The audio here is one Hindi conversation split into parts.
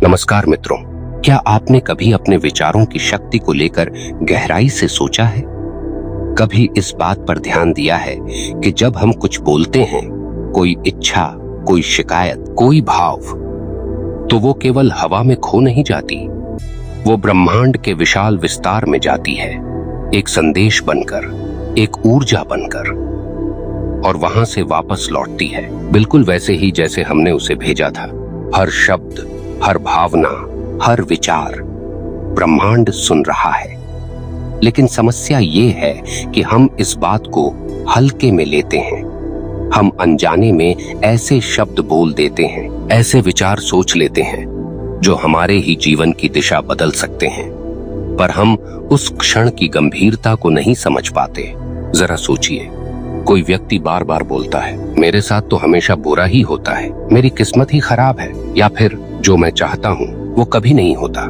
नमस्कार मित्रों, क्या आपने कभी अपने विचारों की शक्ति को लेकर गहराई से सोचा है? कभी इस बात पर ध्यान दिया है कि जब हम कुछ बोलते हैं, कोई इच्छा, कोई शिकायत, कोई भाव, तो वो केवल हवा में खो नहीं जाती, वो ब्रह्मांड के विशाल विस्तार में जाती है, एक संदेश बनकर, एक ऊर्जा बनकर, और वहां से वापस लौटती है, बिल्कुल वैसे ही जैसे हमने उसे भेजा था। हर शब्द, हर भावना, हर विचार ब्रह्मांड सुन रहा है। लेकिन समस्या ये है कि हम इस बात को हल्के में लेते हैं। हम अनजाने में ऐसे शब्द बोल देते हैं, ऐसे विचार सोच लेते हैं जो हमारे ही जीवन की दिशा बदल सकते हैं, पर हम उस क्षण की गंभीरता को नहीं समझ पाते। जरा सोचिए, कोई व्यक्ति बार बार बोलता है, मेरे साथ तो हमेशा बुरा ही होता है, मेरी किस्मत ही खराब है, या फिर जो मैं चाहता हूँ वो कभी नहीं होता।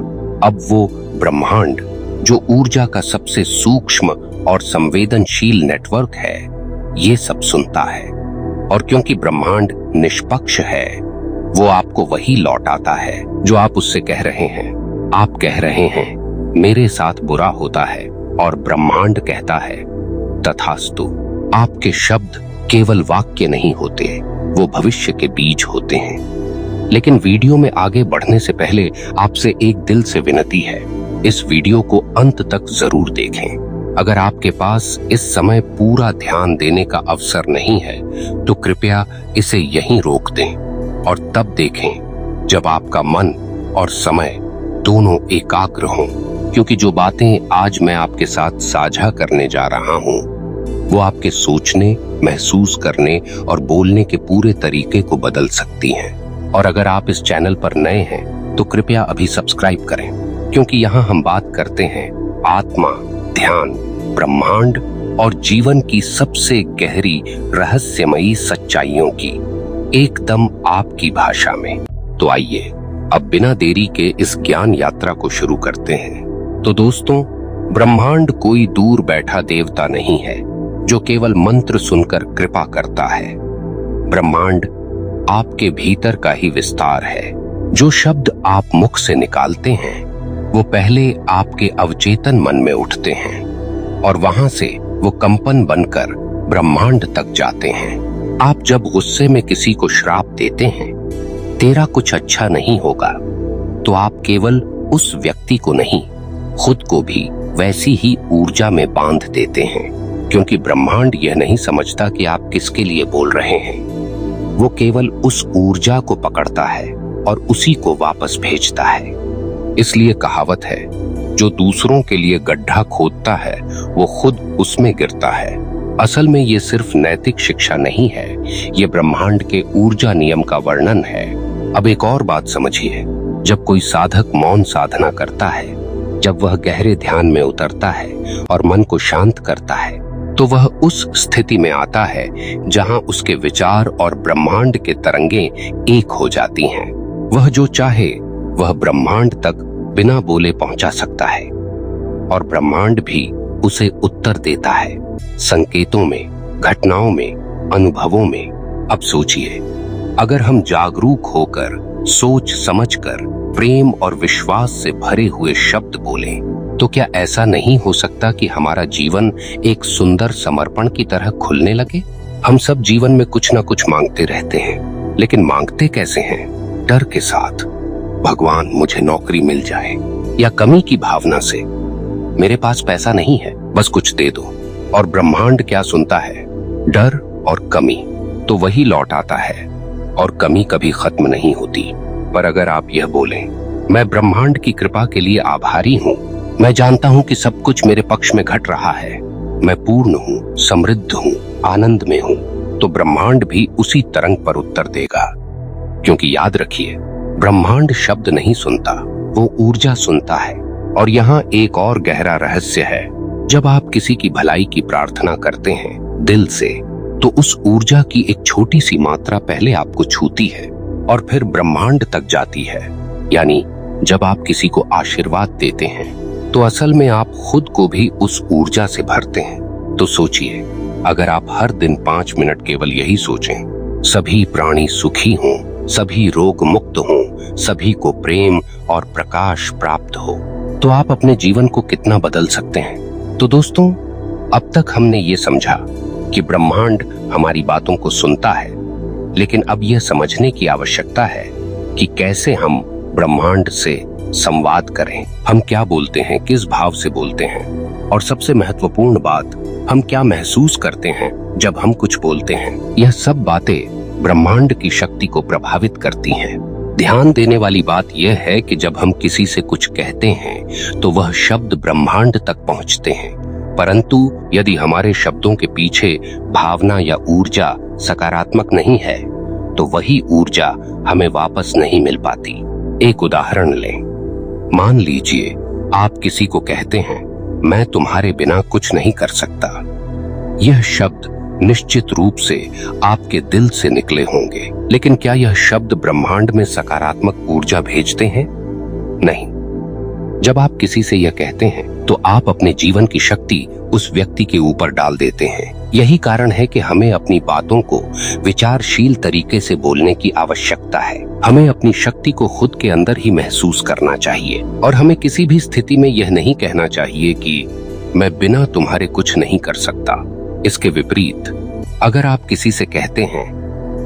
अब वो ब्रह्मांड, जो ऊर्जा का सबसे सूक्ष्म और संवेदनशील नेटवर्क है, ये सब सुनता है। और क्योंकि ब्रह्मांड निष्पक्ष है, वो आपको वही लौटाता है जो आप उससे कह रहे हैं। आप कह रहे हैं, मेरे साथ बुरा होता है, और ब्रह्मांड कहता है, तथास्तु। आपके शब्द केवल वाक्य नहीं होते, वो भविष्य के बीज होते हैं। लेकिन वीडियो में आगे बढ़ने से पहले आपसे एक दिल से विनती है, इस वीडियो को अंत तक जरूर देखें। अगर आपके पास इस समय पूरा ध्यान देने का अवसर नहीं है, तो कृपया इसे यहीं रोक दें और तब देखें जब आपका मन और समय दोनों एकाग्र हों, क्योंकि जो बातें आज मैं आपके साथ साझा करने जा रहा हूं, वो आपके सोचने, महसूस करने और बोलने के पूरे तरीके को बदल सकती हैं। और अगर आप इस चैनल पर नए हैं, तो कृपया अभी सब्सक्राइब करें, क्योंकि यहाँ हम बात करते हैं आत्मा, ध्यान, ब्रह्मांड और जीवन की सबसे गहरी रहस्यमयी सच्चाइयों की, एकदम आपकी भाषा में। तो आइए अब बिना देरी के इस ज्ञान यात्रा को शुरू करते हैं। तो दोस्तों, ब्रह्मांड कोई दूर बैठा देवता नहीं है जो केवल मंत्र सुनकर कृपा करता है। ब्रह्मांड आपके भीतर का ही विस्तार है। जो शब्द आप मुख से निकालते हैं, वो पहले आपके अवचेतन मन में उठते हैं और वहां से वो कंपन बनकर ब्रह्मांड तक जाते हैं। आप जब गुस्से में किसी को श्राप देते हैं, तेरा कुछ अच्छा नहीं होगा, तो आप केवल उस व्यक्ति को नहीं, खुद को भी वैसी ही ऊर्जा में बांध देते हैं, क्योंकि ब्रह्मांड यह नहीं समझता कि आप किसके लिए बोल रहे हैं। वो केवल उस ऊर्जा को पकड़ता है और उसी को वापस भेजता है। इसलिए कहावत है, जो दूसरों के लिए गड्ढा खोदता है, वो खुद उसमें गिरता है। असल में ये सिर्फ नैतिक शिक्षा नहीं है, ये ब्रह्मांड के ऊर्जा नियम का वर्णन है। अब एक और बात समझिए, जब कोई साधक मौन साधना करता है, जब वह गहरे ध्यान में उतरता है और मन को शांत करता है, तो वह उस स्थिति में आता है जहां उसके विचार और ब्रह्मांड के तरंगें एक हो जाती हैं। वह जो चाहे वह ब्रह्मांड तक बिना बोले पहुंचा सकता है, और ब्रह्मांड भी उसे उत्तर देता है, संकेतों में, घटनाओं में, अनुभवों में। अब सोचिए, अगर हम जागरूक होकर, सोच समझकर, प्रेम और विश्वास से भरे हुए शब्द बोलें, तो क्या ऐसा नहीं हो सकता कि हमारा जीवन एक सुंदर समर्पण की तरह खुलने लगे? हम सब जीवन में कुछ न कुछ मांगते रहते हैं, लेकिन मांगते कैसे हैं? डर के साथ, भगवान मुझे नौकरी मिल जाए, या कमी की भावना से, मेरे पास पैसा नहीं है, बस कुछ दे दो। और ब्रह्मांड क्या सुनता है? डर और कमी, तो वही लौट आता है, और कमी कभी खत्म नहीं होती। पर अगर आप यह बोलें, मैं ब्रह्मांड की कृपा के लिए आभारी हूँ, मैं जानता हूं कि सब कुछ मेरे पक्ष में घट रहा है, मैं पूर्ण हूं, समृद्ध हूं, आनंद में हूं, तो ब्रह्मांड भी उसी तरंग पर उत्तर देगा। क्योंकि याद रखिए, ब्रह्मांड शब्द नहीं सुनता, वो ऊर्जा सुनता है। और यहाँ एक और गहरा रहस्य है, जब आप किसी की भलाई की प्रार्थना करते हैं दिल से, तो उस ऊर्जा की एक छोटी सी मात्रा पहले आपको छूती है और फिर ब्रह्मांड तक जाती है। यानी जब आप किसी को आशीर्वाद देते हैं, तो असल में आप खुद को भी उस ऊर्जा से भरते हैं। तो सोचिए, अगर आप हर दिन 5 मिनट केवल यही सोचें, सभी प्राणी सुखी हों, सभी रोग मुक्त हों, सभी को प्रेम और प्रकाश प्राप्त हो, तो आप अपने जीवन को कितना बदल सकते हैं। तो दोस्तों, अब तक हमने ये समझा कि ब्रह्मांड हमारी बातों को सुनता है, लेकिन अब यह समझने की आवश्यकता है कि कैसे हम ब्रह्मांड से संवाद करें। हम क्या बोलते हैं, किस भाव से बोलते हैं, और सबसे महत्वपूर्ण बात, हम क्या महसूस करते हैं जब हम कुछ बोलते हैं। यह सब बातें ब्रह्मांड की शक्ति को प्रभावित करती हैं। ध्यान देने वाली बात यह है कि जब हम किसी से कुछ कहते हैं तो वह शब्द ब्रह्मांड तक पहुंचते हैं, परंतु यदि हमारे शब्दों के पीछे भावना या ऊर्जा सकारात्मक नहीं है तो वही ऊर्जा हमें वापस नहीं मिल पाती। एक उदाहरण लें। मान लीजिए आप किसी को कहते हैं, मैं तुम्हारे बिना कुछ नहीं कर सकता। यह शब्द निश्चित रूप से आपके दिल से निकले होंगे, लेकिन क्या यह शब्द ब्रह्मांड में सकारात्मक ऊर्जा भेजते हैं? नहीं। जब आप किसी से यह कहते हैं तो आप अपने जीवन की शक्ति उस व्यक्ति के ऊपर डाल देते हैं। यही कारण है कि हमें अपनी बातों को विचारशील तरीके से बोलने की आवश्यकता है। हमें अपनी शक्ति को खुद के अंदर ही महसूस करना चाहिए, और हमें किसी भी स्थिति में यह नहीं कहना चाहिए कि मैं बिना तुम्हारे कुछ नहीं कर सकता। इसके विपरीत, अगर आप किसी से कहते हैं,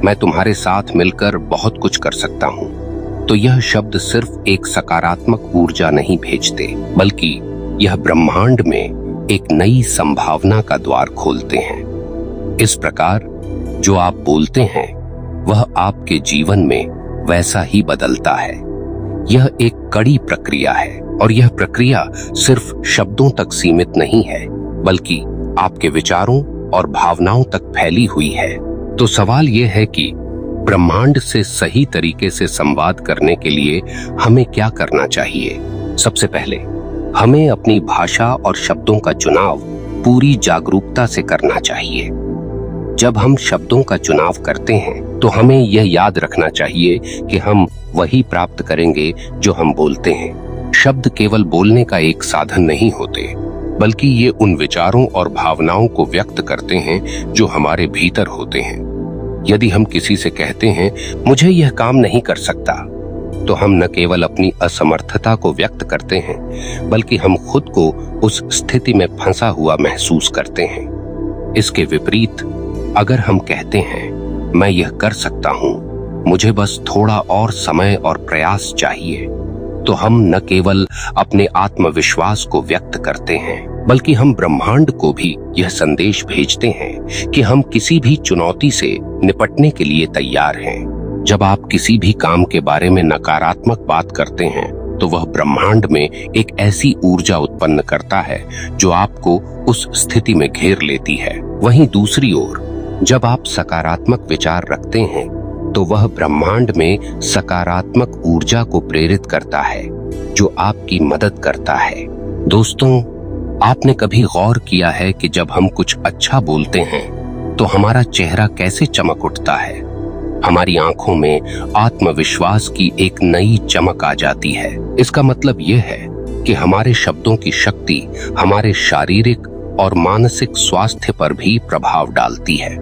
मैं तुम्हारे साथ मिलकर बहुत कुछ कर सकता हूँ, तो यह शब्द सिर्फ एक सकारात्मक ऊर्जा नहीं भेजते, बल्कि यह ब्रह्मांड में एक नई संभावना का द्वार खोलते हैं। इस प्रकार जो आप बोलते हैं वह आपके जीवन में वैसा ही बदलता है। यह एक कड़ी प्रक्रिया है, और यह प्रक्रिया सिर्फ शब्दों तक सीमित नहीं है, बल्कि आपके विचारों और भावनाओं तक फैली हुई है। तो सवाल यह है कि ब्रह्मांड से सही तरीके से संवाद करने के लिए हमें क्या करना चाहिए। सबसे पहले हमें अपनी भाषा और शब्दों का चुनाव पूरी जागरूकता से करना चाहिए। जब हम शब्दों का चुनाव करते हैं तो हमें यह याद रखना चाहिए कि हम वही प्राप्त करेंगे जो हम बोलते हैं। शब्द केवल बोलने का एक साधन नहीं होते, बल्कि ये उन विचारों और भावनाओं को व्यक्त करते हैं जो हमारे भीतर होते हैं। यदि हम किसी से कहते हैं, मुझे यह काम नहीं कर सकता, तो हम न केवल अपनी असमर्थता को व्यक्त करते हैं, बल्कि हम खुद को उस स्थिति में फंसा हुआ महसूस करते हैं। इसके विपरीत, अगर हम कहते हैं, मैं यह कर सकता हूँ, मुझे बस थोड़ा और समय और प्रयास चाहिए, तो हम न केवल अपने आत्मविश्वास को व्यक्त करते हैं, बल्कि हम ब्रह्मांड को भी यह संदेश भेजते हैं कि हम किसी भी चुनौती से निपटने के लिए तैयार हैं। जब आप किसी भी काम के बारे में नकारात्मक बात करते हैं तो वह ब्रह्मांड में एक ऐसी ऊर्जा उत्पन्न करता है जो आपको उस स्थिति में घेर लेती है। वहीं दूसरी ओर, जब आप सकारात्मक विचार रखते हैं तो वह ब्रह्मांड में सकारात्मक ऊर्जा को प्रेरित करता है जो आपकी मदद करता है। दोस्तों, आपने कभी गौर किया है कि जब हम कुछ अच्छा बोलते हैं तो हमारा चेहरा कैसे चमक उठता है? हमारी आंखों में आत्मविश्वास की एक नई चमक आ जाती है। इसका मतलब यह है कि हमारे शब्दों की शक्ति हमारे शारीरिक और मानसिक स्वास्थ्य पर भी प्रभाव डालती है।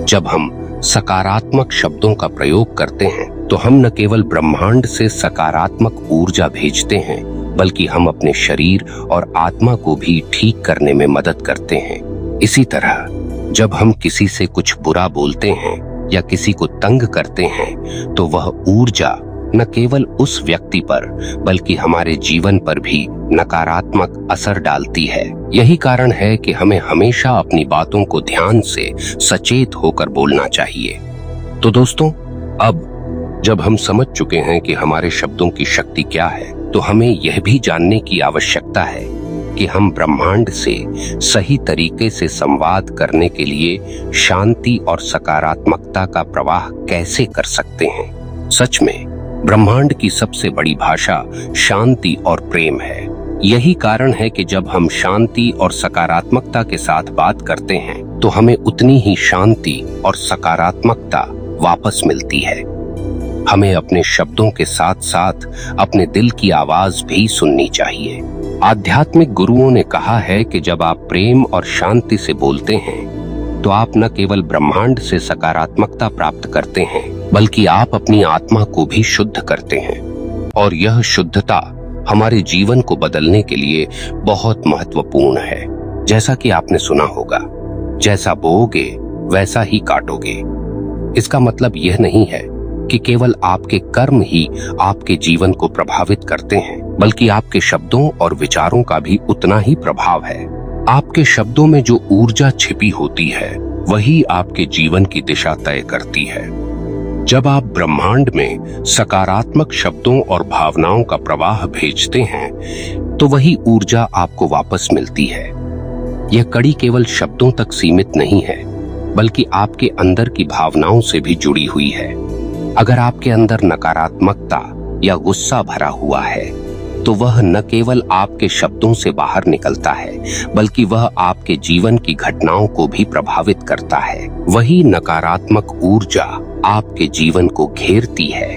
जब हम सकारात्मक शब्दों का प्रयोग करते हैं तो हम न केवल ब्रह्मांड से सकारात्मक ऊर्जा भेजते हैं, बल्कि हम अपने शरीर और आत्मा को भी ठीक करने में मदद करते हैं। इसी तरह जब हम किसी से कुछ बुरा बोलते हैं या किसी को तंग करते हैं तो वह ऊर्जा न केवल उस व्यक्ति पर बल्कि हमारे जीवन पर भी नकारात्मक असर डालती है। यही कारण है कि हमें हमेशा अपनी बातों को ध्यान से सचेत होकर बोलना चाहिए। तो दोस्तों, अब जब हम समझ चुके हैं कि हमारे शब्दों की शक्ति क्या है, तो हमें यह भी जानने की आवश्यकता है कि हम ब्रह्मांड से सही तरीके से संवाद करने के लिए शांति और सकारात्मकता का प्रवाह कैसे कर सकते हैं। सच में ब्रह्मांड की सबसे बड़ी भाषा शांति और प्रेम है। यही कारण है कि जब हम शांति और सकारात्मकता के साथ बात करते हैं तो हमें उतनी ही शांति और सकारात्मकता वापस मिलती है। हमें अपने शब्दों के साथ साथ अपने दिल की आवाज भी सुननी चाहिए। आध्यात्मिक गुरुओं ने कहा है कि जब आप प्रेम और शांति से बोलते हैं तो आप न केवल ब्रह्मांड से सकारात्मकता प्राप्त करते हैं, बल्कि आप अपनी आत्मा को भी शुद्ध करते हैं। और यह शुद्धता हमारे जीवन को बदलने के लिए बहुत महत्वपूर्ण है। जैसा कि आपने सुना होगा, जैसा बोओगे वैसा ही काटोगे। इसका मतलब यह नहीं है कि केवल आपके कर्म ही आपके जीवन को प्रभावित करते हैं, बल्कि आपके शब्दों और विचारों का भी उतना ही प्रभाव है। आपके शब्दों में जो ऊर्जा छिपी होती है, वही आपके जीवन की दिशा तय करती है। जब आप ब्रह्मांड में सकारात्मक शब्दों और भावनाओं का प्रवाह भेजते हैं, तो वही ऊर्जा आपको वापस मिलती है। यह कड़ी केवल शब्दों तक सीमित नहीं है, बल्कि आपके अंदर की भावनाओं से भी जुड़ी हुई है। अगर आपके अंदर नकारात्मकता या गुस्सा भरा हुआ है, तो वह न केवल आपके शब्दों से बाहर निकलता है, बल्कि वह आपके जीवन की घटनाओं को भी प्रभावित करता है। वही नकारात्मक ऊर्जा आपके जीवन को घेरती है,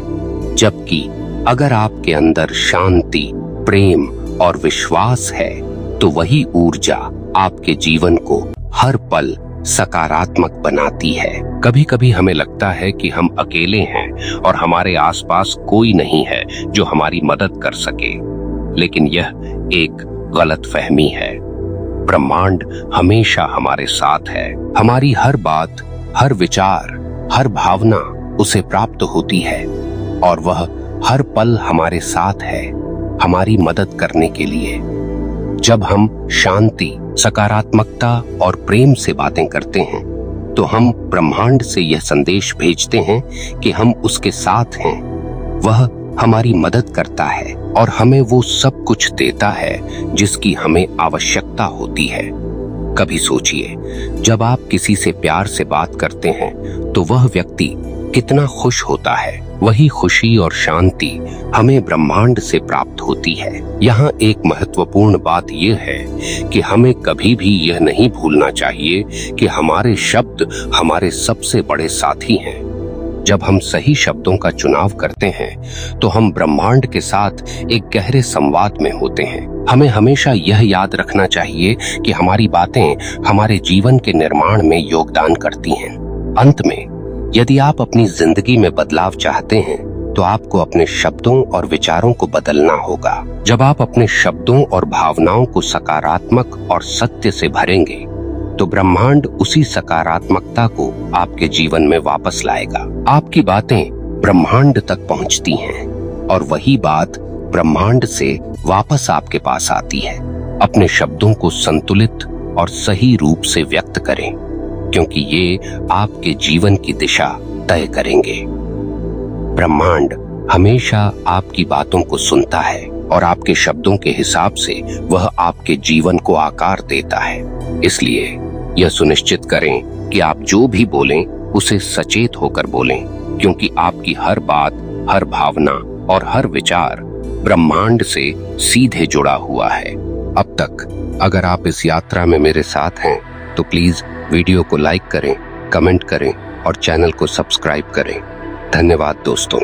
जबकि अगर आपके अंदर शांति, प्रेम और विश्वास है, तो वही ऊर्जा आपके जीवन को हर पल सकारात्मक बनाती है। कभी कभी हमें लगता है कि हम अकेले हैं और हमारे आसपास कोई नहीं है जो हमारी मदद कर सके, लेकिन यह एक गलतफहमी है। ब्रह्मांड हमेशा हमारे साथ है। हमारी हर बात, हर विचार, हर भावना उसे प्राप्त होती है, और वह हर पल हमारे साथ है, हमारी मदद करने के लिए। जब हम शांति, सकारात्मकता और प्रेम से बातें करते हैं, तो हम ब्रह्मांड से यह संदेश भेजते हैं कि हम उसके साथ हैं। वह हमारी मदद करता है और हमें वो सब कुछ देता है जिसकी हमें आवश्यकता होती है। कभी सोचिए, जब आप किसी से प्यार से बात करते हैं, तो वह व्यक्ति कितना खुश होता है। वही खुशी और शांति हमें ब्रह्मांड से प्राप्त होती है। यहाँ एक महत्वपूर्ण बात यह है कि हमें कभी भी यह नहीं भूलना चाहिए कि हमारे शब्द हमारे सबसे बड़े साथी हैं। जब हम सही शब्दों का चुनाव करते हैं, तो हम ब्रह्मांड के साथ एक गहरे संवाद में होते हैं। हमें हमेशा यह याद रखना चाहिए कि हमारी बातें हमारे जीवन के निर्माण में योगदान करती हैं। अंत में, यदि आप अपनी जिंदगी में बदलाव चाहते हैं, तो आपको अपने शब्दों और विचारों को बदलना होगा। जब आप अपने शब्दों और भावनाओं को सकारात्मक और सत्य से भरेंगे, तो ब्रह्मांड उसी सकारात्मकता को आपके जीवन में वापस लाएगा। आपकी बातें ब्रह्मांड तक पहुंचती हैं, और वही बात ब्रह्मांड से वापस आपके पास आती है। अपने शब्दों को संतुलित और सही रूप से व्यक्त करें, क्योंकि ये आपके जीवन की दिशा तय करेंगे। ब्रह्मांड हमेशा आपकी बातों को सुनता है, और आपके शब्दों के हिसाब से वह आपके जीवन को आकार देता है। इसलिए यह सुनिश्चित करें कि आप जो भी बोलें, उसे सचेत होकर बोलें, क्योंकि आपकी हर बात, हर भावना और हर विचार ब्रह्मांड से सीधे जुड़ा हुआ है। अब तक अगर आप इस यात्रा में मेरे साथ हैं, तो प्लीज वीडियो को लाइक करें, कमेंट करें और चैनल को सब्सक्राइब करें। धन्यवाद दोस्तों।